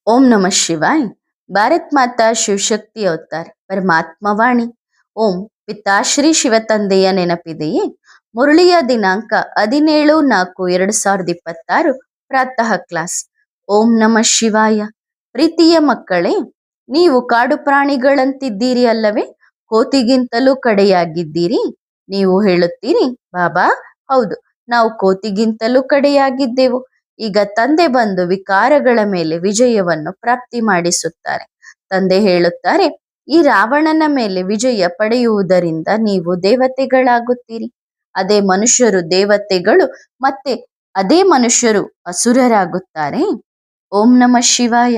ओम नमः शिवाय। ಭಾರತ್ ಮಾತಾ ಶಿವಶಕ್ತಿ ಅವತಾರ್ ಪರಮಾತ್ಮ ವಾಣಿ. ಓಂ ಪಿತಾಶ್ರೀ ಶಿವತಂದೆಯ ನೆನಪಿದೆಯೇ? ಮುರಳಿಯ ದಿನಾಂಕ 17/4/2026 ಪ್ರಾತಃ ಕ್ಲಾಸ್. ಓಂ ನಮಃ ಶಿವಾಯ. ಪ್ರೀತಿಯ ಮಕ್ಕಳೇ, ನೀವು ಕಾಡು ಪ್ರಾಣಿಗಳಂತಿದ್ದೀರಿ ಅಲ್ಲವೇ? ಕೋತಿಗಿಂತಲೂ ಕಡೆಯಾಗಿದ್ದೀರಿ. ನೀವು ಹೇಳುತ್ತೀರಿ, ಬಾಬಾ ಹೌದು, ನಾವು ಕೋತಿಗಿಂತಲೂ ಕಡೆಯಾಗಿದ್ದೆವು. ಈಗ ತಂದೆ ಬಂದು ವಿಕಾರಗಳ ಮೇಲೆ ವಿಜಯವನ್ನು ಪ್ರಾಪ್ತಿ ಮಾಡಿಸುತ್ತಾರೆ. ತಂದೆ ಹೇಳುತ್ತಾರೆ, ಈ ರಾವಣನ ಮೇಲೆ ವಿಜಯ ಪಡೆಯುವುದರಿಂದ ನೀವು ದೇವತೆಗಳಾಗುತ್ತೀರಿ. ಅದೇ ಮನುಷ್ಯರು ದೇವತೆಗಳು, ಮತ್ತೆ ಅದೇ ಮನುಷ್ಯರು ಅಸುರರಾಗುತ್ತಾರೆ. ಓಂ ನಮಃ ಶಿವಾಯ.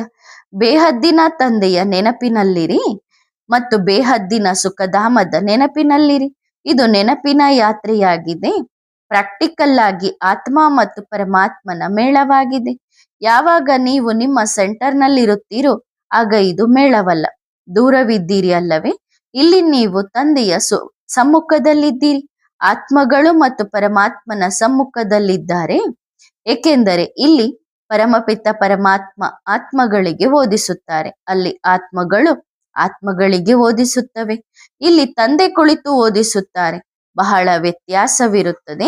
ಬೇಹದ್ದಿನ ತಂದೆಯ ನೆನಪಿನಲ್ಲಿರಿ ಮತ್ತು ಬೇಹದ್ದಿನ ಸುಖಧಾಮದ ನೆನಪಿನಲ್ಲಿರಿ. ಇದು ನೆನಪಿನ ಯಾತ್ರೆಯಾಗಿದೆ. ಪ್ರಾಕ್ಟಿಕಲ್ ಆಗಿ ಆತ್ಮ ಮತ್ತು ಪರಮಾತ್ಮನ ಮೇಳವಾಗಿದೆ. ಯಾವಾಗ ನೀವು ನಿಮ್ಮ ಸೆಂಟರ್ನಲ್ಲಿರುತ್ತೀರೋ ಆಗ ಇದು ಮೇಳವಲ್ಲ. ದೂರವಿದ್ದೀರಿ ಅಲ್ಲವೇ? ಇಲ್ಲಿ ನೀವು ತಂದೆಯ ಸಮ್ಮುಖದಲ್ಲಿದ್ದೀರಿ. ಆತ್ಮಗಳು ಮತ್ತು ಪರಮಾತ್ಮನ ಸಮ್ಮುಖದಲ್ಲಿದ್ದಾರೆ. ಏಕೆಂದರೆ ಇಲ್ಲಿ ಪರಮಪಿತ ಪರಮಾತ್ಮ ಆತ್ಮಗಳಿಗೆ ಓದಿಸುತ್ತಾರೆ, ಅಲ್ಲಿ ಆತ್ಮಗಳು ಆತ್ಮಗಳಿಗೆ ಓದಿಸುತ್ತವೆ. ಇಲ್ಲಿ ತಂದೆ ಕುಳಿತು ಓದಿಸುತ್ತಾರೆ. ಬಹಳ ವ್ಯತ್ಯಾಸವಿರುತ್ತದೆ.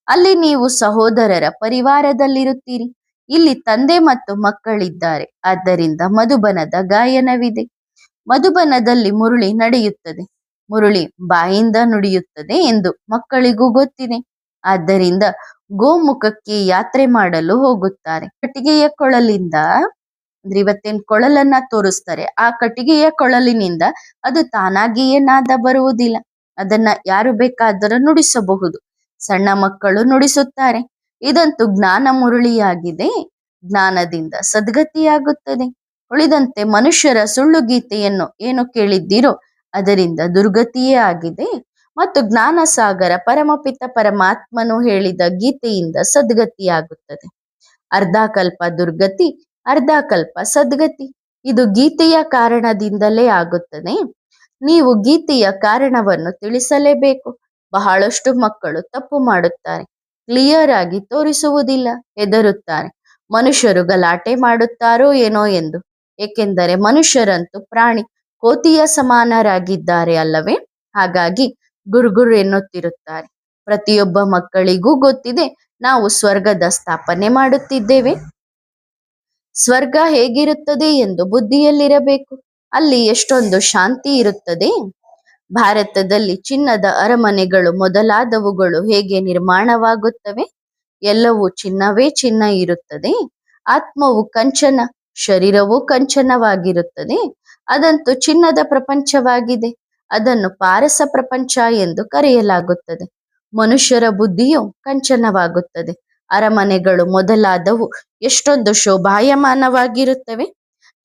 ಅಲ್ಲಿ ನೀವು ಸಹೋದರರ ಪರಿವಾರದಲ್ಲಿರುತ್ತೀರಿ. ಇಲ್ಲಿ ತಂದೆ ಮತ್ತು ಮಕ್ಕಳಿದ್ದಾರೆ. ಆದ್ದರಿಂದ ಮಧುಬನದ ಗಾಯನವಿದೆ. ಮಧುಬನದಲ್ಲಿ ಮುರುಳಿ ನಡೆಯುತ್ತದೆ. ಮುರುಳಿ ಬಾಯಿಂದ ನುಡಿಯುತ್ತದೆ ಎಂದು ಮಕ್ಕಳಿಗೂ ಗೊತ್ತಿದೆ. ಆದ್ದರಿಂದ ಗೋಮುಖಕ್ಕೆ ಯಾತ್ರೆ ಮಾಡಲು ಹೋಗುತ್ತಾರೆ. ಕಟ್ಟಿಗೆಯ ಕೊಳಲಿಂದ ಅಂದ್ರೆ ಇವತ್ತೇನ್ ಕೊಳಲನ್ನ ತೋರಿಸ್ತಾರೆ, ಆ ಕಟ್ಟಿಗೆಯ ಕೊಳಲಿನಿಂದ ಅದು ತಾನಾಗಿಯೇ ನಾದ ಬರುವುದಿಲ್ಲ. ಅದನ್ನ ಯಾರು ಬೇಕಾದರೂ ನುಡಿಸಬಹುದು. ಸಣ್ಣ ಮಕ್ಕಳು ನುಡಿಸುತ್ತಾರೆ. ಇದಂತೂ ಜ್ಞಾನ ಮುರುಳಿಯಾಗಿದೆ. ಜ್ಞಾನದಿಂದ ಸದ್ಗತಿಯಾಗುತ್ತದೆ. ಉಳಿದಂತೆ ಮನುಷ್ಯರ ಸುಳ್ಳು ಗೀತೆಯನ್ನು ಏನು ಕೇಳಿದ್ದೀರೋ ಅದರಿಂದ ದುರ್ಗತಿಯೇ ಆಗಿದೆ. ಮತ್ತು ಜ್ಞಾನ ಸಾಗರ ಪರಮಪಿತ ಪರಮಾತ್ಮನು ಹೇಳಿದ ಗೀತೆಯಿಂದ ಸದ್ಗತಿಯಾಗುತ್ತದೆ. ಅರ್ಧ ಕಲ್ಪ ದುರ್ಗತಿ, ಅರ್ಧ ಕಲ್ಪ ಸದ್ಗತಿ. ಇದು ಗೀತೆಯ ಕಾರಣದಿಂದಲೇ ಆಗುತ್ತದೆ. ನೀವು ಗೀತೆಯ ಕಾರಣವನ್ನು ತಿಳಿಸಲೇಬೇಕು. ಬಹಳಷ್ಟು ಮಕ್ಕಳು ತಪ್ಪು ಮಾಡುತ್ತಾರೆ. ಕ್ಲಿಯರ್ ಆಗಿ ತೋರಿಸುವುದಿಲ್ಲ, ಹೆದರುತ್ತಾರೆ. ಮನುಷ್ಯರು ಗಲಾಟೆ ಮಾಡುತ್ತಾರೋ ಏನೋ ಎಂದು. ಏಕೆಂದರೆ ಮನುಷ್ಯರಂತೂ ಪ್ರಾಣಿ ಕೋತಿಯ ಸಮಾನರಾಗಿದ್ದಾರೆ ಅಲ್ಲವೇ? ಹಾಗಾಗಿ ಗುರುಗುರು ಎನ್ನುತ್ತಿರುತ್ತಾರೆ. ಪ್ರತಿಯೊಬ್ಬ ಮಕ್ಕಳಿಗೂ ಗೊತ್ತಿದೆ, ನಾವು ಸ್ವರ್ಗದ ಸ್ಥಾಪನೆ ಮಾಡುತ್ತಿದ್ದೇವೆ. ಸ್ವರ್ಗ ಹೇಗಿರುತ್ತದೆ ಎಂದು ಬುದ್ಧಿಯಲ್ಲಿರಬೇಕು. ಅಲ್ಲಿ ಎಷ್ಟೊಂದು ಶಾಂತಿ ಇರುತ್ತದೆ. ಭಾರತದಲ್ಲಿ ಚಿನ್ನದ ಅರಮನೆಗಳು ಮೊದಲಾದವುಗಳು ಹೇಗೆ ನಿರ್ಮಾಣವಾಗುತ್ತವೆ? ಎಲ್ಲವೂ ಚಿನ್ನವೇ ಚಿನ್ನ ಇರುತ್ತದೆ. ಆತ್ಮವು ಕಂಚನ, ಶರೀರವೂ ಕಂಚನವಾಗಿರುತ್ತದೆ. ಅದಂತೂ ಚಿನ್ನದ ಪ್ರಪಂಚವಾಗಿದೆ. ಅದನ್ನು ಪಾರಸ ಪ್ರಪಂಚ ಎಂದು ಕರೆಯಲಾಗುತ್ತದೆ. ಮನುಷ್ಯರ ಬುದ್ಧಿಯು ಕಂಚನವಾಗುತ್ತದೆ. ಅರಮನೆಗಳು ಮೊದಲಾದವು ಎಷ್ಟೊಂದು ಶೋಭಾಯಮಾನವಾಗಿರುತ್ತವೆ.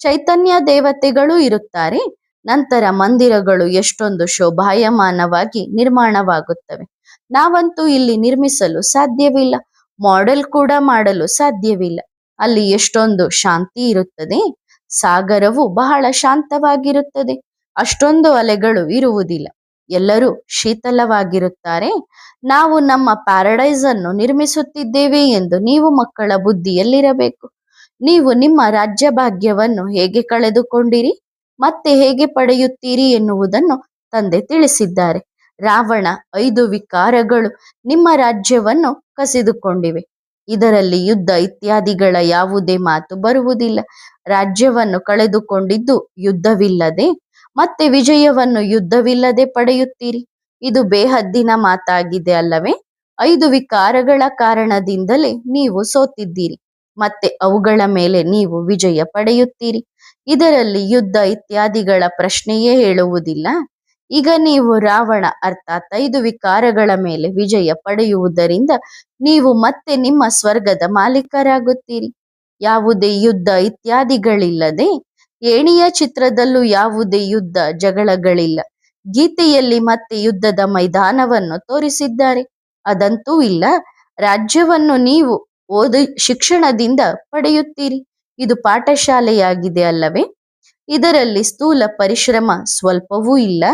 ಚೈತನ್ಯ ದೇವತೆಗಳು ಇರುತ್ತಾರೆ. ನಂತರ ಮಂದಿರಗಳು ಎಷ್ಟೊಂದು ಶೋಭಾಯಮಾನವಾಗಿ ನಿರ್ಮಾಣವಾಗುತ್ತವೆ. ನಾವಂತೂ ಇಲ್ಲಿ ನಿರ್ಮಿಸಲು ಸಾಧ್ಯವಿಲ್ಲ, ಮಾಡೆಲ್ ಕೂಡ ಮಾಡಲು ಸಾಧ್ಯವಿಲ್ಲ. ಅಲ್ಲಿ ಎಷ್ಟೊಂದು ಶಾಂತಿ ಇರುತ್ತದೆ. ಸಾಗರವು ಬಹಳ ಶಾಂತವಾಗಿರುತ್ತದೆ. ಅಷ್ಟೊಂದು ಅಲೆಗಳು ಇರುವುದಿಲ್ಲ. ಎಲ್ಲರೂ ಶೀತಲವಾಗಿರುತ್ತಾರೆ. ನಾವು ನಮ್ಮ ಪ್ಯಾರಡೈಸ್ ಅನ್ನು ನಿರ್ಮಿಸುತ್ತಿದ್ದೇವೆ ಎಂದು ನೀವು ಮಕ್ಕಳ ಬುದ್ಧಿಯಲ್ಲಿರಬೇಕು. ನೀವು ನಿಮ್ಮ ರಾಜ್ಯ ಭಾಗ್ಯವನ್ನು ಹೇಗೆ ಕಳೆದುಕೊಂಡಿರಿ ಮತ್ತೆ ಹೇಗೆ ಪಡೆಯುತ್ತೀರಿ ಎನ್ನುವುದನ್ನು ತಂದೆ ತಿಳಿಸಿದ್ದಾರೆ. ರಾವಣ 5 ವಿಕಾರಗಳು ನಿಮ್ಮ ರಾಜ್ಯವನ್ನು ಕಸಿದುಕೊಂಡಿವೆ. ಇದರಲ್ಲಿ ಯುದ್ಧ ಇತ್ಯಾದಿಗಳ ಯಾವುದೇ ಮಾತು ಬರುವುದಿಲ್ಲ. ರಾಜ್ಯವನ್ನು ಕಳೆದುಕೊಂಡಿದ್ದು ಯುದ್ಧವಿಲ್ಲದೆ, ಮತ್ತೆ ವಿಜಯವನ್ನು ಯುದ್ಧವಿಲ್ಲದೆ ಪಡೆಯುತ್ತೀರಿ. ಇದು ಬೇಹದ್ದಿನ ಮಾತಾಗಿದೆ ಅಲ್ಲವೇ? 5 ವಿಕಾರಗಳ ಕಾರಣದಿಂದಲೇ ನೀವು ಸೋತಿದ್ದೀರಿ. ಮತ್ತೆ ಅವುಗಳ ಮೇಲೆ ನೀವು ವಿಜಯ ಪಡೆಯುತ್ತೀರಿ. ಇದರಲ್ಲಿ ಯುದ್ಧ ಇತ್ಯಾದಿಗಳ ಪ್ರಶ್ನೆಯೇ ಹೇಳುವುದಿಲ್ಲ. ಈಗ ನೀವು ರಾವಣ ಅರ್ಥಾತ್ 5 ವಿಕಾರಗಳ ಮೇಲೆ ವಿಜಯ ಪಡೆಯುವುದರಿಂದ ನೀವು ಮತ್ತೆ ನಿಮ್ಮ ಸ್ವರ್ಗದ ಮಾಲೀಕರಾಗುತ್ತೀರಿ. ಯಾವುದೇ ಯುದ್ಧ ಇತ್ಯಾದಿಗಳಿಲ್ಲದೆ, ಏಣಿಯ ಚಿತ್ರದಲ್ಲೂ ಯಾವುದೇ ಯುದ್ಧ ಜಗಳಗಳಿಲ್ಲ. ಗೀತೆಯಲ್ಲಿ ಮತ್ತೆ ಯುದ್ಧದ ಮೈದಾನವನ್ನು ತೋರಿಸಿದ್ದಾರೆ, ಅದಂತೂ ಇಲ್ಲ. ರಾಜ್ಯವನ್ನು ನೀವು ಶಿಕ್ಷಣದಿಂದ ಪಡೆಯುತ್ತೀರಿ. ಇದು ಪಾಠಶಾಲೆಯಾಗಿದೆ ಅಲ್ಲವೇ? ಇದರಲ್ಲಿ ಸ್ಥೂಲ ಪರಿಶ್ರಮ ಸ್ವಲ್ಪವೂ ಇಲ್ಲ.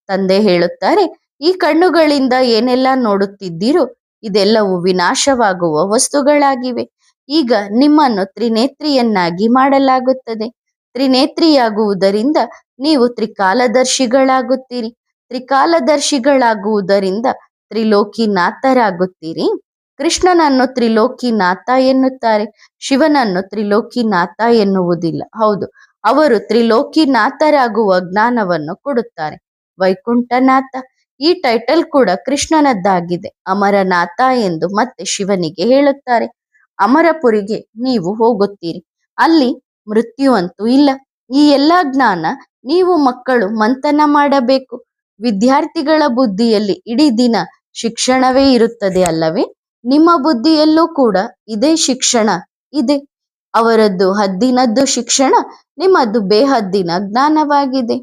ತಂದೆ ಹೇಳುತ್ತಾರೆ, ಈ ಕಣ್ಣುಗಳಿಂದ ಏನೆಲ್ಲ ನೋಡುತ್ತಿದ್ದೀರೋ ಇದೆಲ್ಲವೂ ವಿನಾಶವಾಗುವ ವಸ್ತುಗಳಾಗಿವೆ. ಈಗ ನಿಮ್ಮನ್ನು ತ್ರಿನೇತ್ರಿಯನ್ನಾಗಿ ಮಾಡಲಾಗುತ್ತದೆ. ತ್ರಿನೇತ್ರಿಯಾಗುವುದರಿಂದ ನೀವು ತ್ರಿಕಾಲದರ್ಶಿಗಳಾಗುತ್ತೀರಿ. ತ್ರಿಕಾಲದರ್ಶಿಗಳಾಗುವುದರಿಂದ ತ್ರಿಲೋಕಿನಾಥರಾಗುತ್ತೀರಿ. ಕೃಷ್ಣನನ್ನು ತ್ರಿಲೋಕಿನಾಥ ಎನ್ನುತ್ತಾರೆ, ಶಿವನನ್ನು ತ್ರಿಲೋಕಿನಾಥ ಎನ್ನುವುದಿಲ್ಲ. ಹೌದು, ಅವರು ತ್ರಿಲೋಕಿನಾಥರಾಗುವ ಜ್ಞಾನವನ್ನು ಕೊಡುತ್ತಾರೆ. ವೈಕುಂಠನಾಥ, ಈ ಟೈಟಲ್ ಕೂಡ ಕೃಷ್ಣನದ್ದಾಗಿದೆ. ಅಮರನಾಥ ಎಂದು ಮತ್ತೆ ಶಿವನಿಗೆ ಹೇಳುತ್ತಾರೆ. ಅಮರಪುರಿಗೆ ನೀವು ಹೋಗುತ್ತೀರಿ, ಅಲ್ಲಿ ಮೃತ್ಯು ಅಂತೂ ಇಲ್ಲ. ಈ ಎಲ್ಲಾ ಜ್ಞಾನ ನೀವು ಮಕ್ಕಳು ಮಂಥನ ಮಾಡಬೇಕು. ವಿದ್ಯಾರ್ಥಿಗಳ ಬುದ್ಧಿಯಲ್ಲಿ ಇಡೀ ದಿನ ಶಿಕ್ಷಣವೇ ಇರುತ್ತದೆ ಅಲ್ಲವೇ? ನಿಮ್ಮ ಬುದ್ಧಿಯಲ್ಲೂ ಕೂಡ ಇದೇ ಶಿಕ್ಷಣ ಇದೆ. ಅವರದ್ದು ಹದ್ದಿನದ್ದು ಶಿಕ್ಷಣ, ನಿಮ್ಮದು ಬೇಹದ್ದಿನ ಜ್ಞಾನವಾಗಿದೆ.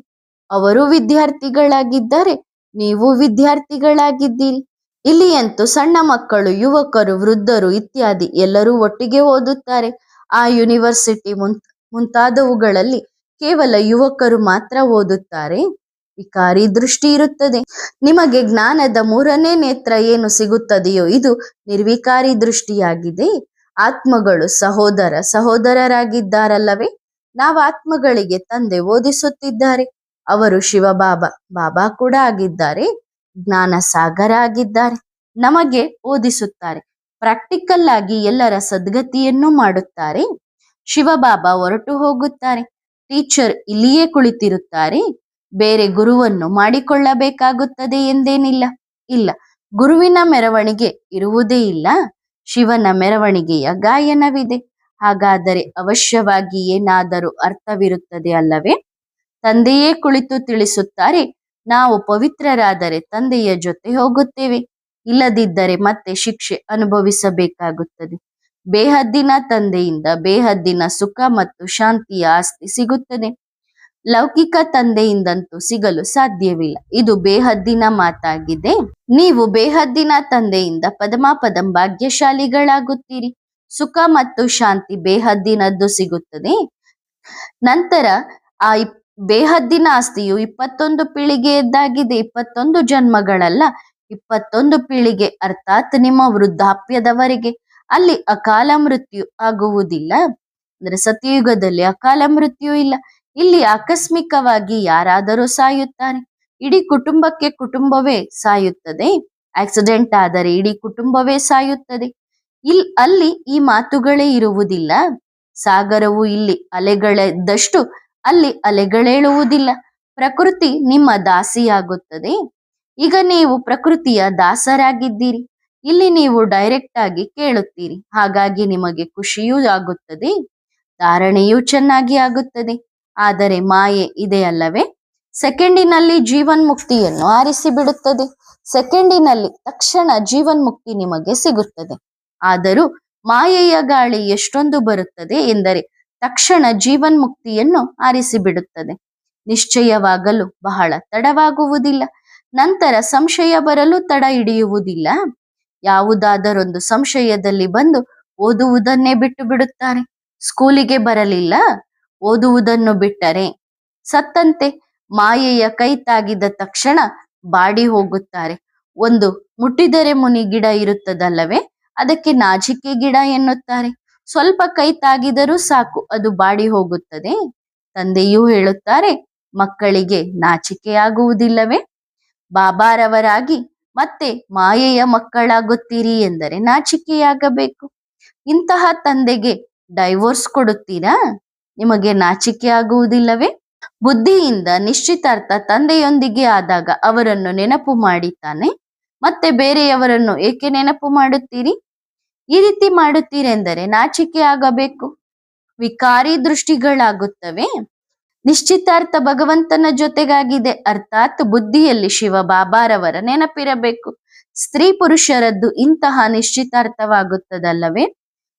ಅವರು ವಿದ್ಯಾರ್ಥಿಗಳಾಗಿದ್ದರೆ ನೀವು ವಿದ್ಯಾರ್ಥಿಗಳಾಗಿದ್ದೀರಿ. ಇಲ್ಲಿಯಂತೂ ಸಣ್ಣ ಮಕ್ಕಳು, ಯುವಕರು, ವೃದ್ಧರು ಇತ್ಯಾದಿ ಎಲ್ಲರೂ ಒಟ್ಟಿಗೆ ಓದುತ್ತಾರೆ. ಆ ಯೂನಿವರ್ಸಿಟಿ ಮುಂತಾದವುಗಳಲ್ಲಿ ಕೇವಲ ಯುವಕರು ಮಾತ್ರ ಓದುತ್ತಾರೆ. ವಿಕಾರಿ ದೃಷ್ಟಿ ಇರುತ್ತದೆ. ನಿಮಗೆ ಜ್ಞಾನದ ಮೂರನೇ ನೇತ್ರ ಏನು ಸಿಗುತ್ತದೆಯೋ ಇದು ನಿರ್ವಿಕಾರಿ ದೃಷ್ಟಿಯಾಗಿದೆ. ಆತ್ಮಗಳು ಸಹೋದರರಾಗಿದ್ದಾರಲ್ಲವೇ? ನಾವು ಆತ್ಮಗಳಿಗೆ ತಂದೆ ಓದಿಸುತ್ತಿದ್ದಾರೆ. ಅವರು ಶಿವಬಾಬಾ, ಬಾಬಾ ಕೂಡ ಆಗಿದ್ದಾರೆ, ಜ್ಞಾನ ಸಾಗರ ಆಗಿದ್ದಾರೆ. ನಮಗೆ ಓದಿಸುತ್ತಾರೆ. ಪ್ರಾಕ್ಟಿಕಲ್ ಆಗಿ ಎಲ್ಲರ ಸದ್ಗತಿಯನ್ನು ಮಾಡುತ್ತಾರೆ. ಶಿವಬಾಬಾ ಹೊರಟು ಹೋಗುತ್ತಾರೆ. ಟೀಚರ್ ಇಲ್ಲಿಯೇ ಕುಳಿತಿರುತ್ತಾರೆ. ಬೇರೆ ಗುರುವನ್ನು ಮಾಡಿಕೊಳ್ಳಬೇಕಾಗುತ್ತದೆ ಎಂದೇನಿಲ್ಲ. ಇಲ್ಲ, ಗುರುವಿನ ಮೆರವಣಿಗೆ ಇರುವುದೇ ಇಲ್ಲ. ಶಿವನ ಮೆರವಣಿಗೆಯ ಗಾಯನವಿದೆ. ಹಾಗಾದರೆ ಅವಶ್ಯವಾಗಿ ಏನಾದರೂ ಅರ್ಥವಿರುತ್ತದೆ ಅಲ್ಲವೇ? ತಂದೆಯೇ ಕುಳಿತು ತಿಳಿಸುತ್ತಾರೆ. ನಾವು ಪವಿತ್ರರಾದರೆ ತಂದೆಯ ಜೊತೆ ಹೋಗುತ್ತೇವೆ, ಇಲ್ಲದಿದ್ದರೆ ಮತ್ತೆ ಶಿಕ್ಷೆ ಅನುಭವಿಸಬೇಕಾಗುತ್ತದೆ. ಬೇಹದ್ದಿನ ತಂದೆಯಿಂದ ಬೇಹದ್ದಿನ ಸುಖ ಮತ್ತು ಶಾಂತಿಯ ಆಸ್ತಿ ಸಿಗುತ್ತದೆ. ಲೌಕಿಕ ತಂದೆಯಿಂದಂತೂ ಸಿಗಲು ಸಾಧ್ಯವಿಲ್ಲ. ಇದು ಬೇಹದ್ದಿನ ಮಾತಾಗಿದೆ. ನೀವು ಬೇಹದ್ದಿನ ತಂದೆಯಿಂದ ಪದಮಾಪದಂ ಭಾಗ್ಯಶಾಲಿಗಳಾಗುತ್ತೀರಿ. ಸುಖ ಮತ್ತು ಶಾಂತಿ ಬೇಹದ್ದಿನದ್ದು ಸಿಗುತ್ತದೆ. ನಂತರ ಆ ಬೇಹದ್ದಿನ ಆಸ್ತಿಯು 21 ಪೀಳಿಗೆಯದ್ದಾಗಿದೆ. 21 ಜನ್ಮಗಳಲ್ಲ, 21 ಪೀಳಿಗೆ, ಅರ್ಥಾತ್ ನಿಮ್ಮ ವೃದ್ಧಾಪ್ಯದವರೆಗೆ. ಅಲ್ಲಿ ಅಕಾಲ ಮೃತ್ಯು ಆಗುವುದಿಲ್ಲ. ಅಂದ್ರೆ ಸತ್ಯಯುಗದಲ್ಲಿ ಅಕಾಲ ಮೃತ್ಯು ಇಲ್ಲ. ಇಲ್ಲಿ ಆಕಸ್ಮಿಕವಾಗಿ ಯಾರಾದರೂ ಸಾಯುತ್ತಾರೆ, ಇಡೀ ಕುಟುಂಬವೇ ಸಾಯುತ್ತದೆ. ಆಕ್ಸಿಡೆಂಟ್ ಆದರೆ ಇಡೀ ಕುಟುಂಬವೇ ಸಾಯುತ್ತದೆ. ಅಲ್ಲಿ ಈ ಮಾತುಗಳೇ ಇರುವುದಿಲ್ಲ. ಸಾಗರವು ಇಲ್ಲಿ ಅಲೆಗಳೆದ್ದಷ್ಟು ಅಲ್ಲಿ ಅಲೆಗಳೇಳುವುದಿಲ್ಲ. ಪ್ರಕೃತಿ ನಿಮ್ಮ ದಾಸಿಯಾಗುತ್ತದೆ. ಈಗ ನೀವು ಪ್ರಕೃತಿಯ ದಾಸರಾಗಿದ್ದೀರಿ. ಇಲ್ಲಿ ನೀವು ಡೈರೆಕ್ಟ್ ಆಗಿ ಕೇಳುತ್ತೀರಿ, ಹಾಗಾಗಿ ನಿಮಗೆ ಖುಷಿಯೂ ಆಗುತ್ತದೆ, ಧಾರಣೆಯೂ ಚೆನ್ನಾಗಿ ಆಗುತ್ತದೆ. ಆದರೆ ಮಾಯೆ ಇದೆ ಅಲ್ಲವೇ? ಸೆಕೆಂಡಿನಲ್ಲಿ ಜೀವನ್ಮುಕ್ತಿಯನ್ನು ಆರಿಸಿ ಬಿಡುತ್ತದೆ. ಸೆಕೆಂಡಿನಲ್ಲಿ ತಕ್ಷಣ ಜೀವನ್ಮುಕ್ತಿ ನಿಮಗೆ ಸಿಗುತ್ತದೆ. ಆದರೂ ಮಾಯೆಯ ಗಾಳಿ ಎಷ್ಟೊಂದು ಬರುತ್ತದೆ ಎಂದರೆ ತಕ್ಷಣ ಜೀವನ್ಮುಕ್ತಿಯನ್ನು ಆರಿಸಿಬಿಡುತ್ತದೆ. ನಿಶ್ಚಯವಾಗಲು ಬಹಳ ತಡವಾಗುವುದಿಲ್ಲ. ನಂತರ ಸಂಶಯ ಬರಲು ತಡ ಹಿಡಿಯುವುದಿಲ್ಲ. ಯಾವುದಾದರೊಂದು ಸಂಶಯದಲ್ಲಿ ಬಂದು ಓದುವುದನ್ನೇ ಬಿಟ್ಟು ಬಿಡುತ್ತಾರೆ. ಸ್ಕೂಲಿಗೆ ಬರಲಿಲ್ಲ, ಓದುವುದನ್ನು ಬಿಟ್ಟರೆ ಸತ್ತಂತೆ. ಮಾಯೆಯ ಕೈ ತಾಗಿದ ತಕ್ಷಣ ಬಾಡಿ ಹೋಗುತ್ತಾರೆ. ಒಂದು ಮುಟ್ಟಿದರೆ ಮುನಿ ಗಿಡ ಇರುತ್ತದಲ್ಲವೇ, ಅದಕ್ಕೆ ನಾಚಿಕೆ ಗಿಡ ಎನ್ನುತ್ತಾರೆ. ಸ್ವಲ್ಪ ಕೈ ತಾಗಿದರೂ ಸಾಕು, ಅದು ಬಾಡಿ ಹೋಗುತ್ತದೆ. ತಂದೆಯೂ ಹೇಳುತ್ತಾರೆ, ಮಕ್ಕಳಿಗೆ ನಾಚಿಕೆಯಾಗುವುದಿಲ್ಲವೇ? ಬಾಬಾರವರಾಗಿ ಮತ್ತೆ ಮಾಯೆಯ ಮಕ್ಕಳಾಗುತ್ತೀರಿ ಎಂದರೆ ನಾಚಿಕೆಯಾಗಬೇಕು. ಇಂತಹ ತಂದೆಗೆ ಡೈವೋರ್ಸ್ ಕೊಡುತ್ತೀರಾ? ನಿಮಗೆ ನಾಚಿಕೆ ಆಗುವುದಿಲ್ಲವೇ? ಬುದ್ಧಿಯಿಂದ ನಿಶ್ಚಿತಾರ್ಥ ತಂದೆಯೊಂದಿಗೆ ಆದಾಗ ಅವರನ್ನು ನೆನಪು ಮಾಡಿತಾನೆ. ಮತ್ತೆ ಬೇರೆಯವರನ್ನು ಏಕೆ ನೆನಪು ಮಾಡುತ್ತೀರಿ? ಈ ರೀತಿ ಮಾಡುತ್ತೀರೆಂದರೆ ನಾಚಿಕೆ ಆಗಬೇಕು. ವಿಕಾರಿ ದೃಷ್ಟಿಗಳಾಗುತ್ತವೆ. ನಿಶ್ಚಿತಾರ್ಥ ಭಗವಂತನ ಜೊತೆಗಾಗಿದೆ, ಅರ್ಥಾತ್ ಬುದ್ಧಿಯಲ್ಲಿ ಶಿವ ಬಾಬಾರವರ ನೆನಪಿರಬೇಕು. ಸ್ತ್ರೀ ಪುರುಷರದ್ದು ಇಂತಹ ನಿಶ್ಚಿತಾರ್ಥವಾಗುತ್ತದಲ್ಲವೇ?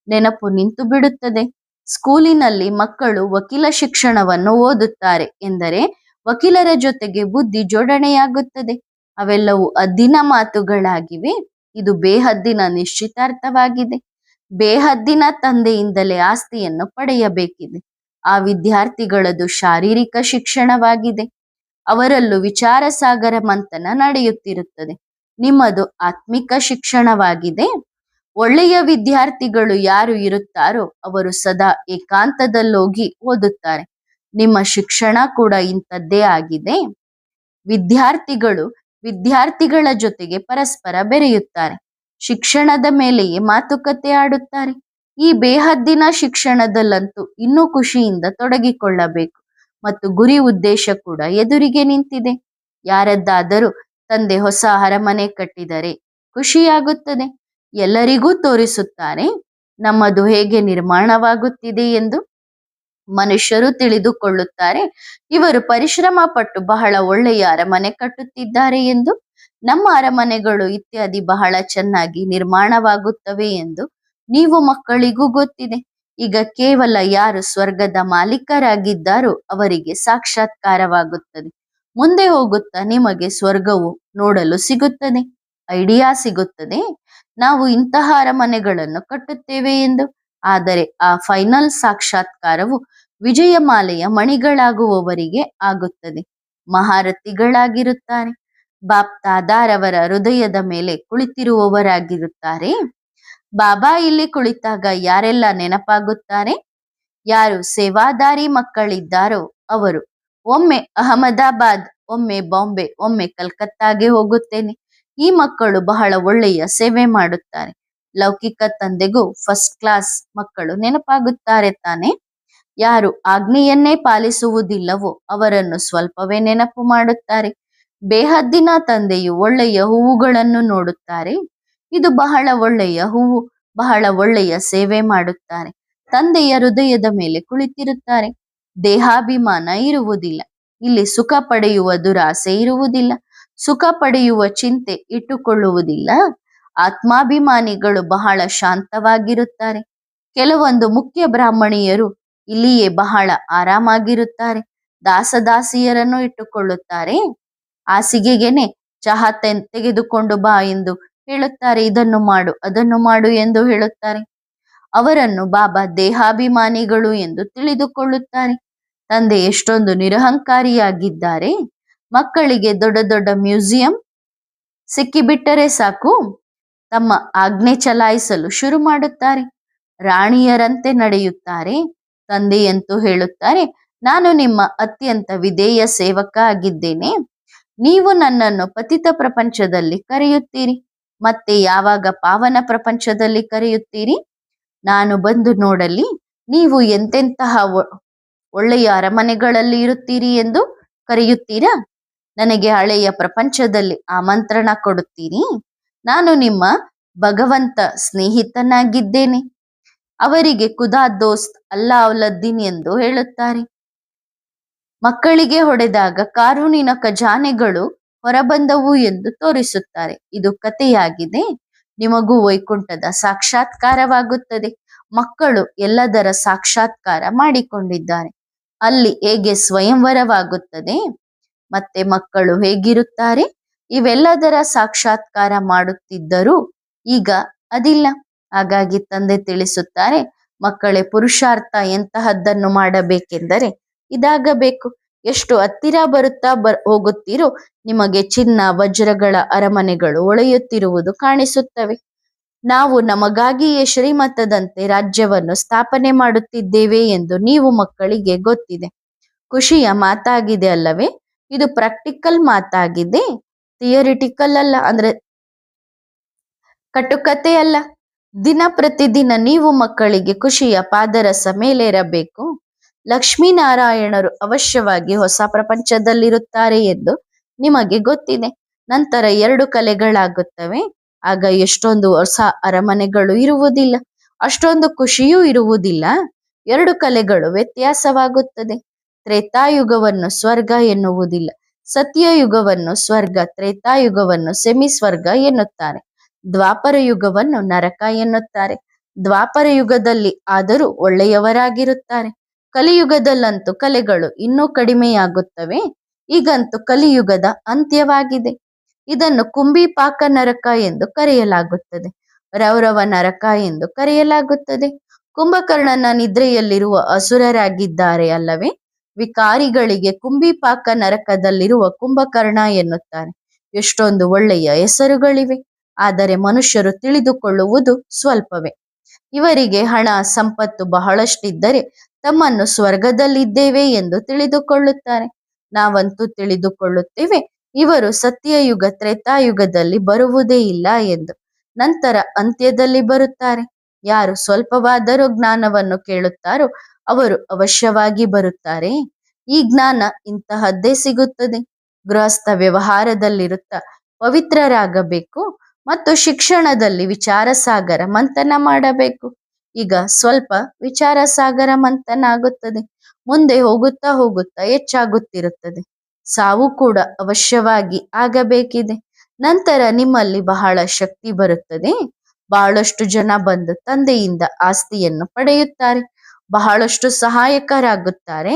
ನೆನಪು ನಿಂತು ಬಿಡುತ್ತದೆ. ಸ್ಕೂಲಿನಲ್ಲಿ ಮಕ್ಕಳು ವಕೀಲ ಶಿಕ್ಷಣವನ್ನು ಓದುತ್ತಾರೆ ಎಂದರೆ ವಕೀಲರ ಜೊತೆಗೆ ಬುದ್ಧಿ ಜೋಡಣೆಯಾಗುತ್ತದೆ. ಅವೆಲ್ಲವೂ ಅದ್ದಿನ ಮಾತುಗಳಾಗಿವೆ. ಇದು ಬೇಹದ್ದಿನ ನಿಶ್ಚಿತಾರ್ಥವಾಗಿದೆ. ಬೇಹದ್ದಿನ ತಂದೆಯಿಂದಲೇ ಆಸ್ತಿಯನ್ನು ಪಡೆಯಬೇಕಿದೆ. ಆ ವಿದ್ಯಾರ್ಥಿಗಳದು ಶಾರೀರಿಕ ಶಿಕ್ಷಣವಾಗಿದೆ. ಅವರಲ್ಲೂ ವಿಚಾರ ಸಾಗರ ಮಂಥನ ನಡೆಯುತ್ತಿರುತ್ತದೆ. ನಿಮ್ಮದು ಆತ್ಮಿಕ ಶಿಕ್ಷಣವಾಗಿದೆ. ಒಳ್ಳೆಯ ವಿದ್ಯಾರ್ಥಿಗಳು ಯಾರು ಇರುತ್ತಾರೋ ಅವರು ಸದಾ ಏಕಾಂತದಲ್ಲೋಗಿ ಓದುತ್ತಾರೆ. ನಿಮ್ಮ ಶಿಕ್ಷಣ ಕೂಡ ಇಂಥದ್ದೇ ಆಗಿದೆ. ವಿದ್ಯಾರ್ಥಿಗಳು ವಿದ್ಯಾರ್ಥಿಗಳ ಜೊತೆಗೆ ಪರಸ್ಪರ ಬೆರೆಯುತ್ತಾರೆ. ಶಿಕ್ಷಣದ ಮೇಲೆಯೇ ಮಾತುಕತೆ ಆಡುತ್ತಾರೆ. ಈ ಬೇಹದ್ದಿನ ಶಿಕ್ಷಣದಲ್ಲಂತೂ ಇನ್ನೂ ಖುಷಿಯಿಂದ ತೊಡಗಿಕೊಳ್ಳಬೇಕು ಮತ್ತು ಗುರಿ ಉದ್ದೇಶ ಕೂಡ ಎದುರಿಗೆ ನಿಂತಿದೆ. ಯಾರದ್ದಾದರೂ ತಂದೆ ಹೊಸ ಅರಮನೆ ಕಟ್ಟಿದರೆ ಖುಷಿಯಾಗುತ್ತದೆ. ಎಲ್ಲರಿಗೂ ತೋರಿಸುತ್ತಾರೆ ನಮ್ಮದು ಹೇಗೆ ನಿರ್ಮಾಣವಾಗುತ್ತಿದೆ ಎಂದು. ಮನುಷ್ಯರು ತಿಳಿದುಕೊಳ್ಳುತ್ತಾರೆ ಇವರು ಪರಿಶ್ರಮ ಪಟ್ಟು ಬಹಳ ಒಳ್ಳೆಯ ಅರಮನೆ ಕಟ್ಟುತ್ತಿದ್ದಾರೆ ಎಂದು. ನಮ್ಮ ಅರಮನೆಗಳು ಇತ್ಯಾದಿ ಬಹಳ ಚೆನ್ನಾಗಿ ನಿರ್ಮಾಣವಾಗುತ್ತವೆ ಎಂದು ನೀವು ಮಕ್ಕಳಿಗೂ ಗೊತ್ತಿದೆ. ಈಗ ಕೇವಲ ಯಾರು ಸ್ವರ್ಗದ ಮಾಲೀಕರಾಗಿದ್ದಾರೋ ಅವರಿಗೆ ಸಾಕ್ಷಾತ್ಕಾರವಾಗುತ್ತದೆ. ಮುಂದೆ ಹೋಗುತ್ತಾ ನಿಮಗೆ ಸ್ವರ್ಗವು ನೋಡಲು ಸಿಗುತ್ತದೆ. ಐಡಿಯಾ ಸಿಗುತ್ತದೆ ನಾವು ಇಂತಹ ಅರಮನೆಗಳನ್ನು ಕಟ್ಟುತ್ತೇವೆ ಎಂದು. ಆದರೆ ಆ ಫೈನಲ್ ಸಾಕ್ಷಾತ್ಕಾರವು ವಿಜಯಮಾಲೆಯ ಮಣಿಗಳಾಗುವವರಿಗೆ ಆಗುತ್ತದೆ. ಮಹಾರಥಿಗಳಾಗಿರುತ್ತಾರೆ. ಬಾಪ್ ದಾದಾರವರ ಹೃದಯದ ಮೇಲೆ ಕುಳಿತಿರುವವರಾಗಿರುತ್ತಾರೆ. ಬಾಬಾ ಇಲ್ಲಿ ಕುಳಿತಾಗ ಯಾರೆಲ್ಲ ನೆನಪಾಗುತ್ತಾರೆ? ಯಾರು ಸೇವಾದಾರಿ ಮಕ್ಕಳಿದ್ದಾರೋ ಅವರು. ಒಮ್ಮೆ ಅಹಮದಾಬಾದ್, ಒಮ್ಮೆ ಬಾಂಬೆ, ಒಮ್ಮೆ ಕಲ್ಕತ್ತಾಗೆ ಹೋಗುತ್ತೇನೆ. ಈ ಮಕ್ಕಳು ಬಹಳ ಒಳ್ಳೆಯ ಸೇವೆ ಮಾಡುತ್ತಾರೆ. ಲೌಕಿಕ ತಂದೆಗೂ ಫಸ್ಟ್ ಕ್ಲಾಸ್ ಮಕ್ಕಳು ನೆನಪಾಗುತ್ತಾರೆ ತಾನೆ. ಯಾರು ಆಜ್ಞೆಯನ್ನೇ ಪಾಲಿಸುವುದಿಲ್ಲವೋ ಅವರನ್ನು ಸ್ವಲ್ಪವೇ ನೆನಪು ಮಾಡುತ್ತಾರೆ. ಬೇಹದ್ದಿನ ತಂದೆಯು ಒಳ್ಳೆಯ ಹೂವುಗಳನ್ನು ನೋಡುತ್ತಾರೆ. ಇದು ಬಹಳ ಒಳ್ಳೆಯ ಹೂವು, ಬಹಳ ಒಳ್ಳೆಯ ಸೇವೆ ಮಾಡುತ್ತಾರೆ. ತಂದೆಯ ಹೃದಯದ ಮೇಲೆ ಕುಳಿತಿರುತ್ತಾರೆ. ದೇಹಾಭಿಮಾನ ಇರುವುದಿಲ್ಲ. ಇಲ್ಲಿ ಸುಖ ಪಡೆಯುವ ದುರಾಸೆ ಇರುವುದಿಲ್ಲ. ಸುಖ ಪಡೆಯುವ ಚಿಂತೆ ಇಟ್ಟುಕೊಳ್ಳುವುದಿಲ್ಲ. ಆತ್ಮಾಭಿಮಾನಿಗಳು ಬಹಳ ಶಾಂತವಾಗಿರುತ್ತಾರೆ. ಕೆಲವೊಂದು ಮುಖ್ಯ ಬ್ರಾಹ್ಮಣಿಯರು ಇಲ್ಲಿಯೇ ಬಹಳ ಆರಾಮಾಗಿರುತ್ತಾರೆ. ದಾಸದಾಸಿಯರನ್ನು ಇಟ್ಟುಕೊಳ್ಳುತ್ತಾರೆ. ಹಾಸಿಗೆಗೆನೆ ಚಹಾ ತೆಗೆದುಕೊಂಡು ಬಾ ಎಂದು ಹೇಳುತ್ತಾರೆ. ಇದನ್ನು ಮಾಡು, ಅದನ್ನು ಮಾಡು ಎಂದು ಹೇಳುತ್ತಾರೆ. ಅವರನ್ನು ಬಾಬಾ ದೇಹಾಭಿಮಾನಿಗಳು ಎಂದು ತಿಳಿದುಕೊಳ್ಳುತ್ತಾರೆ. ತಂದೆ ಎಷ್ಟೊಂದು ನಿರಹಂಕಾರಿಯಾಗಿದ್ದಾರೆ. ಮಕ್ಕಳಿಗೆ ದೊಡ್ಡ ದೊಡ್ಡ ಮ್ಯೂಸಿಯಂ ಸಿಕ್ಕಿಬಿಟ್ಟರೆ ಸಾಕು, ತಮ್ಮ ಆಜ್ಞೆ ಚಲಾಯಿಸಲು ಶುರು ಮಾಡುತ್ತಾರೆ. ರಾಣಿಯರಂತೆ ನಡೆಯುತ್ತಾರೆ. ತಂದೆಯಂತೂ ಹೇಳುತ್ತಾರೆ, ನಾನು ನಿಮ್ಮ ಅತ್ಯಂತ ವಿಧೇಯ ಸೇವಕ ಆಗಿದ್ದೇನೆ. ನೀವು ನನ್ನನ್ನು ಪತಿತ ಪ್ರಪಂಚದಲ್ಲಿ ಕರೆಯುತ್ತೀರಿ, ಮತ್ತೆ ಯಾವಾಗ ಪಾವನ ಪ್ರಪಂಚದಲ್ಲಿ ಕರೆಯುತ್ತೀರಿ? ನಾನು ಬಂದು ನೋಡಲಿ ನೀವು ಎಂತೆಂತಹ ಒಳ್ಳೆಯ ಅರಮನೆಗಳಲ್ಲಿ ಇರುತ್ತೀರಿ ಎಂದು ಕರೆಯುತ್ತೀರಾ? ನನಗೆ ಹಳೆಯ ಪ್ರಪಂಚದಲ್ಲಿ ಆಮಂತ್ರಣ ಕೊಡುತ್ತೀರಿ? ನಾನು ನಿಮ್ಮ ಭಗವಂತ ಸ್ನೇಹಿತನಾಗಿದ್ದೇನೆ. ಅವರಿಗೆ ಖುದಾ ದೋಸ್ತ್ ಅಲ್ಲಾ ಔಲದ್ದೀನ್ ಎಂದು ಹೇಳುತ್ತಾರೆ. ಮಕ್ಕಳಿಗೆ ಹೊಡೆದಾಗ ಕಾನೂನಿನ ಖಜಾನೆಗಳು ಹೊರಬಂದವು ಎಂದು ತೋರಿಸುತ್ತಾರೆ. ಇದು ಕಥೆಯಾಗಿದೆ. ನಿಮಗೂ ವೈಕುಂಠದ ಸಾಕ್ಷಾತ್ಕಾರವಾಗುತ್ತದೆ. ಮಕ್ಕಳು ಎಲ್ಲದರ ಸಾಕ್ಷಾತ್ಕಾರ ಮಾಡಿಕೊಂಡಿದ್ದಾರೆ. ಅಲ್ಲಿ ಹೇಗೆ ಸ್ವಯಂವರವಾಗುತ್ತದೆ, ಮತ್ತೆ ಮಕ್ಕಳು ಹೇಗಿರುತ್ತಾರೆ, ಇವೆಲ್ಲದರ ಸಾಕ್ಷಾತ್ಕಾರ ಮಾಡುತ್ತಿದ್ದರೂ ಈಗ ಅದಿಲ್ಲ. ಹಾಗಾಗಿ ತಂದೆ ತಿಳಿಸುತ್ತಾರೆ, ಮಕ್ಕಳೇ, ಪುರುಷಾರ್ಥ ಎಂತಹದ್ದನ್ನು ಮಾಡಬೇಕೆಂದರೆ ಇದಾಗಬೇಕು. ಎಷ್ಟು ಹತ್ತಿರ ಬರುತ್ತಾ ಹೋಗುತ್ತೀರೋ ನಿಮಗೆ ಚಿನ್ನ ವಜ್ರಗಳ ಅರಮನೆಗಳು ಹೊಳೆಯುತ್ತಿರುವುದು ಕಾಣಿಸುತ್ತವೆ. ನಾವು ನಮಗಾಗಿಯೇ ಶ್ರೀಮತದಂತೆ ರಾಜ್ಯವನ್ನು ಸ್ಥಾಪನೆ ಮಾಡುತ್ತಿದ್ದೇವೆ ಎಂದು ನೀವು ಮಕ್ಕಳಿಗೆ ಗೊತ್ತಿದೆ. ಖುಷಿಯ ಮಾತಾಗಿದೆ ಅಲ್ಲವೇ? ಇದು ಪ್ರಾಕ್ಟಿಕಲ್ ಮಾತಾಗಿದೆ, ಥಿಯರಿಟಿಕಲ್ ಅಲ್ಲ, ಅಂದ್ರೆ ಕಟುಕತೆ ಅಲ್ಲ. ದಿನ ಪ್ರತಿದಿನ ನೀವು ಮಕ್ಕಳಿಗೆ ಖುಷಿಯ ಪಾದರಸ ಮೇಲೇರಬೇಕು. ಲಕ್ಷ್ಮೀನಾರಾಯಣರು ಅವಶ್ಯವಾಗಿ ಹೊಸ ಪ್ರಪಂಚದಲ್ಲಿರುತ್ತಾರೆ ಎಂದು ನಿಮಗೆ ಗೊತ್ತಿದೆ. ನಂತರ 2 ಕಲೆಗಳಾಗುತ್ತವೆ. ಆಗ ಎಷ್ಟೊಂದು ಹೊಸ ಅರಮನೆಗಳು ಇರುವುದಿಲ್ಲ, ಅಷ್ಟೊಂದು ಖುಷಿಯೂ ಇರುವುದಿಲ್ಲ. 2 ಕಲೆಗಳು ವ್ಯತ್ಯಾಸವಾಗುತ್ತದೆ. ತ್ರೇತಾಯುಗವನ್ನು ಸ್ವರ್ಗ ಎನ್ನುವುದಿಲ್ಲ. ಸತ್ಯಯುಗವನ್ನು ಸ್ವರ್ಗ, ತ್ರೇತಾಯುಗವನ್ನು ಸೆಮಿ ಸ್ವರ್ಗ ಎನ್ನುತ್ತಾರೆ. ದ್ವಾಪರ ಯುಗವನ್ನು ನರಕ ಎನ್ನುತ್ತಾರೆ. ದ್ವಾಪರ ಯುಗದಲ್ಲಿ ಆದರೂ ಒಳ್ಳೆಯವರಾಗಿರುತ್ತಾರೆ. ಕಲಿಯುಗದಲ್ಲಂತೂ ಕಲೆಗಳು ಇನ್ನೂ ಕಡಿಮೆಯಾಗುತ್ತವೆ. ಈಗಂತೂ ಕಲಿಯುಗದ ಅಂತ್ಯವಾಗಿದೆ. ಇದನ್ನು ಕುಂಭಿಪಾಕ ನರಕ ಎಂದು ಕರೆಯಲಾಗುತ್ತದೆ, ರೌರವ ನರಕ ಎಂದು ಕರೆಯಲಾಗುತ್ತದೆ. ಕುಂಭಕರ್ಣನ ನಿದ್ರೆಯಲ್ಲಿರುವ ಅಸುರರಾಗಿದ್ದಾರೆ ಅಲ್ಲವೇ? ವಿಕಾರಿಗಳಿಗೆ ಕುಂಭಿಪಾಕ ನರಕದಲ್ಲಿರುವ ಕುಂಭಕರ್ಣ ಎನ್ನುತ್ತಾರೆ. ಎಷ್ಟೊಂದು ಒಳ್ಳೆಯ ಹೆಸರುಗಳಿವೆ. ಆದರೆ ಮನುಷ್ಯರು ತಿಳಿದುಕೊಳ್ಳುವುದು ಸ್ವಲ್ಪವೇ. ಇವರಿಗೆ ಹಣ ಸಂಪತ್ತು ಬಹಳಷ್ಟಿದ್ದರೆ ತಮ್ಮನ್ನು ಸ್ವರ್ಗದಲ್ಲಿದ್ದೇವೆ ಎಂದು ತಿಳಿದುಕೊಳ್ಳುತ್ತಾರೆ. ನಾವಂತೂ ತಿಳಿದುಕೊಳ್ಳುತ್ತೇವೆ ಇವರು ಸತ್ಯಯುಗ ತ್ರೇತಾಯುಗದಲ್ಲಿ ಬರುವುದೇ ಇಲ್ಲ ಎಂದು. ನಂತರ ಅಂತ್ಯದಲ್ಲಿ ಬರುತ್ತಾರೆ. ಯಾರು ಸ್ವಲ್ಪವಾದರೂ ಜ್ಞಾನವನ್ನು ಕೇಳುತ್ತಾರೋ ಅವರು ಅವಶ್ಯವಾಗಿ ಬರುತ್ತಾರೆ. ಈ ಜ್ಞಾನ ಇಂತಹದ್ದೇ ಸಿಗುತ್ತದೆ. ಗೃಹಸ್ಥ ವ್ಯವಹಾರದಲ್ಲಿರುತ್ತಾ ಪವಿತ್ರರಾಗಬೇಕು ಮತ್ತು ಶಿಕ್ಷಣದಲ್ಲಿ ವಿಚಾರಸಾಗರ ಮಂಥನ ಮಾಡಬೇಕು. ಈಗ ಸ್ವಲ್ಪ ವಿಚಾರಸಾಗರ ಮಂಥನ ಆಗುತ್ತದೆ. ಮುಂದೆ ಹೋಗುತ್ತಾ ಹೋಗುತ್ತಾ ಹೆಚ್ಚಾಗುತ್ತಿರುತ್ತದೆ. ಸಾವು ಕೂಡ ಅವಶ್ಯವಾಗಿ ಆಗಬೇಕಿದೆ. ನಂತರ ನಿಮ್ಮಲ್ಲಿ ಬಹಳ ಶಕ್ತಿ ಬರುತ್ತದೆ. ಬಹಳಷ್ಟು ಜನ ಬಂದು ತಂದೆಯಿಂದ ಆಸ್ತಿಯನ್ನು ಪಡೆಯುತ್ತಾರೆ. ಬಹಳಷ್ಟು ಸಹಾಯಕರಾಗುತ್ತಾರೆ.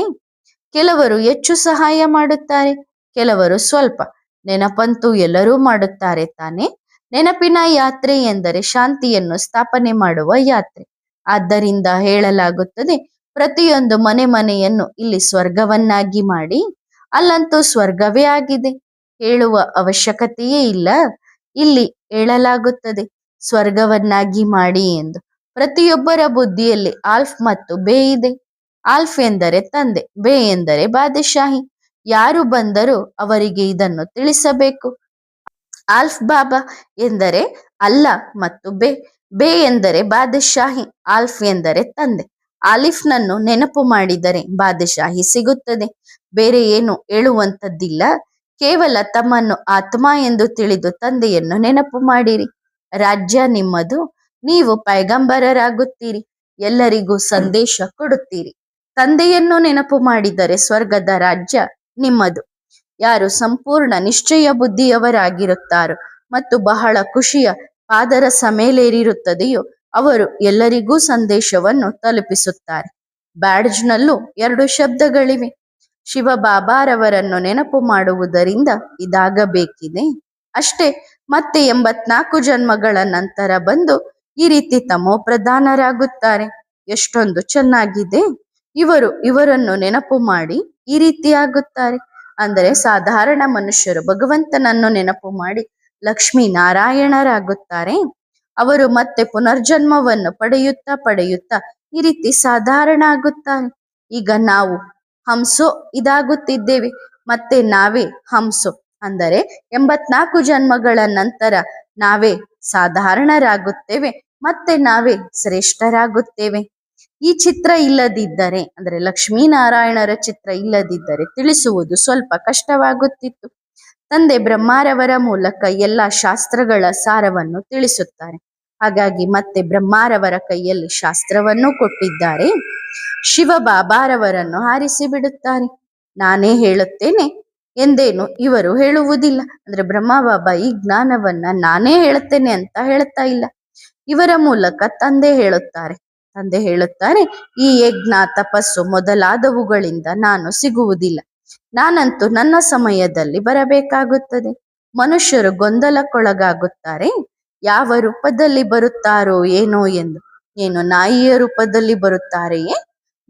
ಕೆಲವರು ಹೆಚ್ಚು ಸಹಾಯ ಮಾಡುತ್ತಾರೆ, ಕೆಲವರು ಸ್ವಲ್ಪ. ನೆನಪಂತೂ ಎಲ್ಲರೂ ಮಾಡುತ್ತಾರೆ ತಾನೆ. ನೆನಪಿನ ಯಾತ್ರೆ ಎಂದರೆ ಶಾಂತಿಯನ್ನು ಸ್ಥಾಪನೆ ಮಾಡುವ ಯಾತ್ರೆ. ಆದ್ದರಿಂದ ಹೇಳಲಾಗುತ್ತದೆ, ಪ್ರತಿಯೊಂದು ಮನೆಯನ್ನು ಇಲ್ಲಿ ಸ್ವರ್ಗವನ್ನಾಗಿ ಮಾಡಿ. ಅಲ್ಲಂತೂ ಸ್ವರ್ಗವೇ ಆಗಿದೆ. ಹೇಳುವ ಅವಶ್ಯಕತೆಯೇ ಇಲ್ಲ. ಇಲ್ಲಿ ಹೇಳಲಾಗುತ್ತದೆ ಸ್ವರ್ಗವನ್ನಾಗಿ ಮಾಡಿ ಎಂದು. ಪ್ರತಿಯೊಬ್ಬರ ಬುದ್ಧಿಯಲ್ಲಿ ಆಲ್ಫ್ ಮತ್ತು ಬೇ ಇದೆ. ಆಲ್ಫ್ ಎಂದರೆ ತಂದೆ, ಬೇ ಎಂದರೆ ಬಾದಶಾಹಿ. ಯಾರು ಬಂದರೂ ಅವರಿಗೆ ಇದನ್ನು ತಿಳಿಸಬೇಕು. ಆಲ್ಫ್ ಬಾಬಾ ಎಂದರೆ ಅಲ್ಲ ಮತ್ತು ಬೇ ಎಂದರೆ ಬಾದಶಾಹಿ. ಆಲ್ಫ್ ಎಂದರೆ ತಂದೆ. ಆಲಿಫ್ನನ್ನು ನೆನಪು ಮಾಡಿದರೆ ಬಾದಶಾಹಿ ಸಿಗುತ್ತದೆ. ಬೇರೆ ಏನು ಹೇಳುವಂಥದ್ದಿಲ್ಲ. ಕೇವಲ ತಮ್ಮನ್ನು ಆತ್ಮ ಎಂದು ತಿಳಿದು ತಂದೆಯನ್ನು ನೆನಪು ಮಾಡಿರಿ. ರಾಜ್ಯ ನಿಮ್ಮದು. ನೀವು ಪೈಗಂಬರರಾಗುತ್ತೀರಿ. ಎಲ್ಲರಿಗೂ ಸಂದೇಶ ಕೊಡುತ್ತೀರಿ. ತಂದೆಯನ್ನು ನೆನಪು ಮಾಡಿದರೆ ಸ್ವರ್ಗದ ರಾಜ್ಯ ನಿಮ್ಮದು. ಯಾರು ಸಂಪೂರ್ಣ ನಿಶ್ಚಯ ಬುದ್ಧಿಯವರಾಗಿರುತ್ತಾರೋ ಮತ್ತು ಬಹಳ ಖುಷಿಯ ಪಾದರಸ ಮೇಲೇರಿರುತ್ತದೆಯೋ ಅವರು ಎಲ್ಲರಿಗೂ ಸಂದೇಶವನ್ನು ತಲುಪಿಸುತ್ತಾರೆ. ಬ್ಯಾಡ್ಜ್ನಲ್ಲೂ 2 ಶಬ್ದಗಳಿವೆ. ಶಿವ ಬಾಬಾರವರನ್ನು ನೆನಪು ಮಾಡುವುದರಿಂದ ಇದಾಗಬೇಕಿದೆ ಅಷ್ಟೇ. ಮತ್ತೆ 84 ಜನ್ಮಗಳ ನಂತರ ಬಂದು ಈ ರೀತಿ ತಮೋಪ್ರಧಾನರಾಗುತ್ತಾರೆ. ಎಷ್ಟೊಂದು ಚೆನ್ನಾಗಿದೆ. ಇವರನ್ನು ನೆನಪು ಮಾಡಿ ಈ ರೀತಿ ಆಗುತ್ತಾರೆ. ಅಂದರೆ ಸಾಧಾರಣ ಮನುಷ್ಯರು ಭಗವಂತನನ್ನು ನೆನಪು ಮಾಡಿ ಲಕ್ಷ್ಮೀ ನಾರಾಯಣರಾಗುತ್ತಾರೆ. ಅವರು ಮತ್ತೆ ಪುನರ್ಜನ್ಮವನ್ನು ಪಡೆಯುತ್ತಾ ಈ ರೀತಿ ಸಾಧಾರಣ ಆಗುತ್ತಾರೆ. ಈಗ ನಾವು ಹಂಸೋ ಇದಾಗುತ್ತಿದ್ದೇವೆ. ಮತ್ತೆ ನಾವೇ ಹಂಸೋ ಅಂದರೆ 84 ಜನ್ಮಗಳ ನಂತರ ನಾವೇ ಸಾಧಾರಣರಾಗುತ್ತೇವೆ. ಮತ್ತೆ ನಾವೇ ಶ್ರೇಷ್ಠರಾಗುತ್ತೇವೆ. ಈ ಚಿತ್ರ ಇಲ್ಲದಿದ್ದರೆ ಅಂದರೆ ಲಕ್ಷ್ಮೀನಾರಾಯಣರ ಚಿತ್ರ ಇಲ್ಲದಿದ್ದರೆ ತಿಳಿಸುವುದು ಸ್ವಲ್ಪ ಕಷ್ಟವಾಗುತ್ತಿತ್ತು. ತಂದೆ ಬ್ರಹ್ಮಾರವರ ಮೂಲಕ ಎಲ್ಲ ಶಾಸ್ತ್ರಗಳ ಸಾರವನ್ನು ತಿಳಿಸುತ್ತಾರೆ. ಹಾಗಾಗಿ ಮತ್ತೆ ಬ್ರಹ್ಮಾರವರ ಕೈಯಲ್ಲಿ ಶಾಸ್ತ್ರವನ್ನು ಕೊಟ್ಟಿದ್ದಾರೆ. ಶಿವ ಬಾಬಾರವರನ್ನು ಹಾರಿಸಿ ಬಿಡುತ್ತಾರೆ. ನಾನೇ ಹೇಳುತ್ತೇನೆ ಎಂದೇನು ಇವರು ಹೇಳುವುದಿಲ್ಲ. ಅಂದ್ರೆ ಬ್ರಹ್ಮ ಬಾಬಾ ಈ ಜ್ಞಾನವನ್ನ ನಾನೇ ಹೇಳುತ್ತೇನೆ ಅಂತ ಹೇಳ್ತಾ ಇಲ್ಲ. ಇವರ ಮೂಲಕ ತಂದೆ ಹೇಳುತ್ತಾರೆ ಈ ಯಜ್ಞ ತಪಸ್ಸು ಮೊದಲಾದವುಗಳಿಂದ ನಾನು ಸಿಗುವುದಿಲ್ಲ. ನಾನಂತೂ ನನ್ನ ಸಮಯದಲ್ಲಿ ಬರಬೇಕಾಗುತ್ತದೆ. ಮನುಷ್ಯರು ಗೊಂದಲಕ್ಕೊಳಗಾಗುತ್ತಾರೆ. ಯಾವ ರೂಪದಲ್ಲಿ ಬರುತ್ತಾರೋ ಏನೋ ಎಂದು. ಏನು ನಾಯಿಯ ರೂಪದಲ್ಲಿ ಬರುತ್ತಾರೆಯೇ?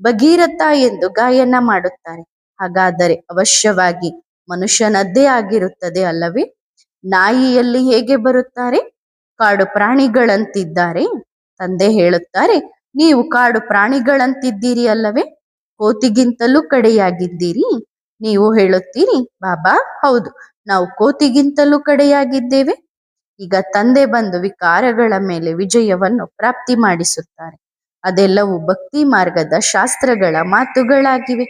ಭಗೀರಥ ಎಂದು ಗಾಯನ ಮಾಡುತ್ತಾರೆ. ಹಾಗಾದರೆ ಅವಶ್ಯವಾಗಿ ಮನುಷ್ಯನದ್ದೇ ಆಗಿರುತ್ತದೆ ಅಲ್ಲವೇ? ನಾಯಿಯಲ್ಲಿ ಹೇಗೆ ಬರುತ್ತಾರೆ? ಕಾಡು ಪ್ರಾಣಿಗಳಂತಿದ್ದಾರೆ. ತಂದೆ ಹೇಳುತ್ತಾರೆ ನೀವು ಕಾಡು ಪ್ರಾಣಿಗಳಂತಿದ್ದೀರಿ ಅಲ್ಲವೇ? ಕೋತಿಗಿಂತಲೂ ಕಡೆಯಾಗಿದ್ದೀರಿ. ನೀವು ಹೇಳುತ್ತೀರಿ ಬಾಬಾ ಹೌದು ನಾವು ಕೋತಿಗಿಂತಲೂ ಕಡೆಯಾಗಿದ್ದೇವೆ. ಈಗ ತಂದೆ ಬಂದು ವಿಕಾರಗಳ ಮೇಲೆ ವಿಜಯವನ್ನು ಪ್ರಾಪ್ತಿ ಮಾಡಿಸುತ್ತಾರೆ. ಅದೆಲ್ಲವೂ ಭಕ್ತಿ ಮಾರ್ಗದ ಶಾಸ್ತ್ರಗಳ ಮಾತುಗಳಾಗಿವೆ.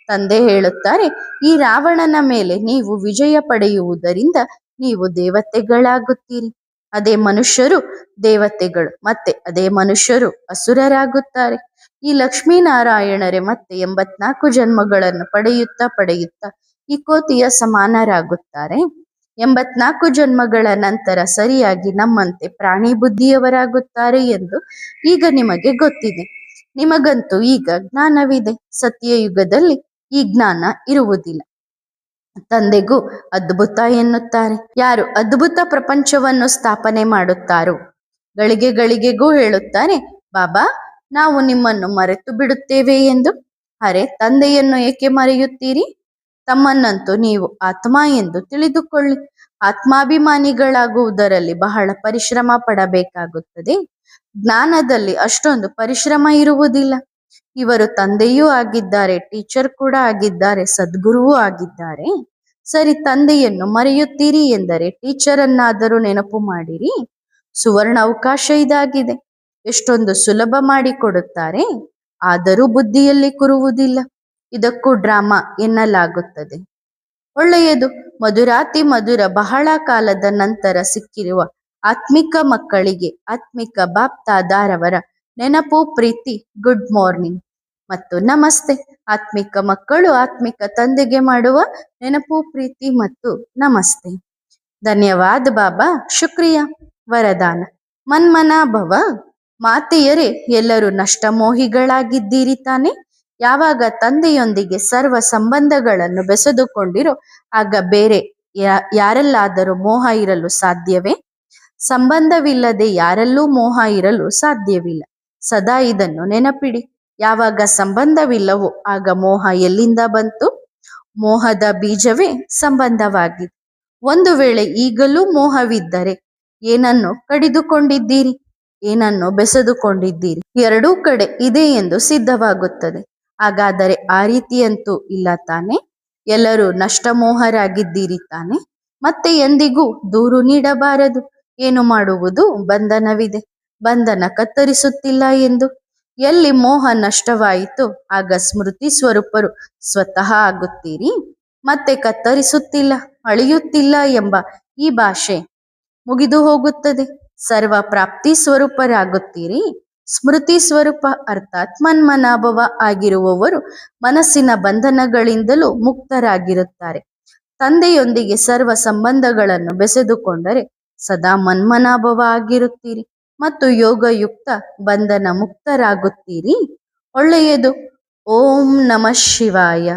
ತಂದೆ ಹೇಳುತ್ತಾರೆ ಈ ರಾವಣನ ಮೇಲೆ ನೀವು ವಿಜಯ ಪಡೆಯುವುದರಿಂದ ನೀವು ದೇವತೆಗಳಾಗುತ್ತೀರಿ. ಅದೇ ಮನುಷ್ಯರು ದೇವತೆಗಳು, ಮತ್ತೆ ಅದೇ ಮನುಷ್ಯರು ಅಸುರರಾಗುತ್ತಾರೆ. ಈ ಲಕ್ಷ್ಮೀನಾರಾಯಣರೇ ಮತ್ತೆ 84 ಜನ್ಮಗಳನ್ನು ಪಡೆಯುತ್ತಾ ಈ ಕೋತಿಯ ಸಮಾನರಾಗುತ್ತಾರೆ. 84 ಜನ್ಮಗಳ ನಂತರ ಸರಿಯಾಗಿ ನಮ್ಮಂತೆ ಪ್ರಾಣಿ ಬುದ್ಧಿಯವರಾಗುತ್ತಾರೆ ಎಂದು ಈಗ ನಿಮಗೆ ಗೊತ್ತಿದೆ. ನಿಮಗಂತೂ ಈಗ ಜ್ಞಾನವಿದೆ. ಸತ್ಯಯುಗದಲ್ಲಿ ಈ ಜ್ಞಾನ ಇರುವುದಿಲ್ಲ. ತಂದೆಗೂ ಅದ್ಭುತ ಎನ್ನುತ್ತಾರೆ. ಯಾರು ಅದ್ಭುತ ಪ್ರಪಂಚವನ್ನು ಸ್ಥಾಪನೆ ಮಾಡುತ್ತಾರೋ ಗಳಿಗೆಗೂ ಹೇಳುತ್ತಾರೆ ಬಾಬಾ ನಾವು ನಿಮ್ಮನ್ನು ಮರೆತು ಬಿಡುತ್ತೇವೆ ಎಂದು. ಅರೆ ತಂದೆಯನ್ನು ಏಕೆ ಮರೆಯುತ್ತೀರಿ? ತಮ್ಮನ್ನಂತೂ ನೀವು ಆತ್ಮ ಎಂದು ತಿಳಿದುಕೊಳ್ಳಿ. ಆತ್ಮಾಭಿಮಾನಿಗಳಾಗುವುದರಲ್ಲಿ ಬಹಳ ಪರಿಶ್ರಮ ಪಡಬೇಕಾಗುತ್ತದೆ. ಜ್ಞಾನದಲ್ಲಿ ಅಷ್ಟೊಂದು ಪರಿಶ್ರಮ ಇರುವುದಿಲ್ಲ. ಇವರು ತಂದೆಯೂ ಆಗಿದ್ದಾರೆ, ಟೀಚರ್ ಕೂಡ ಆಗಿದ್ದಾರೆ, ಸದ್ಗುರುವೂ ಆಗಿದ್ದಾರೆ. ಸರಿ, ತಂದೆಯನ್ನು ಮರೆಯುತ್ತೀರಿ ಎಂದರೆ ಟೀಚರ್ ಅನ್ನಾದರೂ ನೆನಪು ಮಾಡಿರಿ. ಸುವರ್ಣ ಅವಕಾಶ ಇದಾಗಿದೆ. ಎಷ್ಟೊಂದು ಸುಲಭ ಮಾಡಿಕೊಡುತ್ತಾರೆ, ಆದರೂ ಬುದ್ಧಿಯಲ್ಲಿ ಕೂರುವುದಿಲ್ಲ. ಇದಕ್ಕೂ ಡ್ರಾಮಾ ಎನ್ನಲಾಗುತ್ತದೆ. ಒಳ್ಳೆಯದು. ಮಧುರಾತಿ ಮಧುರ ಬಹಳ ಕಾಲದ ನಂತರ ಸಿಕ್ಕಿರುವ ಆತ್ಮಿಕ ಮಕ್ಕಳಿಗೆ ಆತ್ಮಿಕ ಬಾಪ್ತಾದಾರವರ ನೆನಪು, ಪ್ರೀತಿ, ಗುಡ್ ಮಾರ್ನಿಂಗ್ ಮತ್ತು ನಮಸ್ತೆ. ಆತ್ಮಿಕ ಮಕ್ಕಳು ಆತ್ಮಿಕ ತಂದೆಗೆ ಮಾಡುವ ನೆನಪು, ಪ್ರೀತಿ ಮತ್ತು ನಮಸ್ತೆ. ಧನ್ಯವಾದ ಬಾಬಾ. ಶುಕ್ರಿಯಾ. ವರದಾನ: ಮನ್ಮನಾ ಭವ. ಮಾತೆಯರೇ, ಎಲ್ಲರೂ ನಷ್ಟಮೋಹಿಗಳಾಗಿದ್ದೀರಿ ತಾನೆ? ಯಾವಾಗ ತಂದೆಯೊಂದಿಗೆ ಸರ್ವ ಸಂಬಂಧಗಳನ್ನು ಬೆಸೆದುಕೊಂಡಿರೋ ಆಗ ಬೇರೆ ಯಾರಲ್ಲಾದರೂ ಮೋಹ ಇರಲು ಸಾಧ್ಯವೇ? ಸಂಬಂಧವಿಲ್ಲದೆ ಯಾರಲ್ಲೂ ಮೋಹ ಇರಲು ಸಾಧ್ಯವಿಲ್ಲ. ಸದಾ ಇದನ್ನು ನೆನಪಿಡಿ. ಯಾವಾಗ ಸಂಬಂಧವಿಲ್ಲವೋ ಆಗ ಮೋಹ ಎಲ್ಲಿಂದ ಬಂತು? ಮೋಹದ ಬೀಜವೇ ಸಂಬಂಧವಾಗಿದೆ. ಒಂದು ವೇಳೆ ಈಗಲೂ ಮೋಹವಿದ್ದರೆ ಏನನ್ನು ಕಡಿದುಕೊಂಡಿದ್ದೀರಿ, ಏನನ್ನು ಬೆಸೆದುಕೊಂಡಿದ್ದೀರಿ? ಎರಡೂ ಕಡೆ ಇದೆ ಎಂದು ಸಿದ್ಧವಾಗುತ್ತದೆ. ಹಾಗಾದರೆ ಆ ರೀತಿಯಂತೂ ಇಲ್ಲ ತಾನೆ? ಎಲ್ಲರೂ ನಷ್ಟಮೋಹರಾಗಿದ್ದೀರಿ ತಾನೆ? ಮತ್ತೆ ಎಂದಿಗೂ ದೂರು ನೀಡಬಾರದು. ಏನು ಮಾಡುವುದು? ಬಂಧನವಿದೆ, ಬಂಧನ ಕತ್ತರಿಸುತ್ತಿಲ್ಲ ಎಂದು. ಎಲ್ಲಿ ಮೋಹ ನಷ್ಟವಾಯಿತು ಆಗ ಸ್ಮೃತಿ ಸ್ವರೂಪರು ಸ್ವತಃ ಆಗುತ್ತೀರಿ. ಮತ್ತೆ ಕತ್ತರಿಸುತ್ತಿಲ್ಲ, ಅಳಿಯುತ್ತಿಲ್ಲ ಎಂಬ ಈ ಭಾಷೆ ಮುಗಿದು ಹೋಗುತ್ತದೆ. ಸರ್ವ ಪ್ರಾಪ್ತಿ ಸ್ವರೂಪರಾಗುತ್ತೀರಿ. ಸ್ಮೃತಿ ಸ್ವರೂಪ ಅರ್ಥಾತ್ ಮನ್ಮನಾಭವ ಆಗಿರುವವರು ಮನಸ್ಸಿನ ಬಂಧನಗಳಿಂದಲೂ ಮುಕ್ತರಾಗಿರುತ್ತಾರೆ. ತಂದೆಯೊಂದಿಗೆ ಸರ್ವ ಸಂಬಂಧಗಳನ್ನು ಬೆಸೆದುಕೊಂಡರೆ ಸದಾ ಮನ್ಮನಾಭವ ಆಗಿರುತ್ತೀರಿ ಮತ್ತು ಯೋಗಯುಕ್ತ ಬಂಧನ ಮುಕ್ತರಾಗುತ್ತೀರಿ. ಒಳ್ಳೆಯದು. ಓಂ ನಮಃ ಶಿವಾಯ.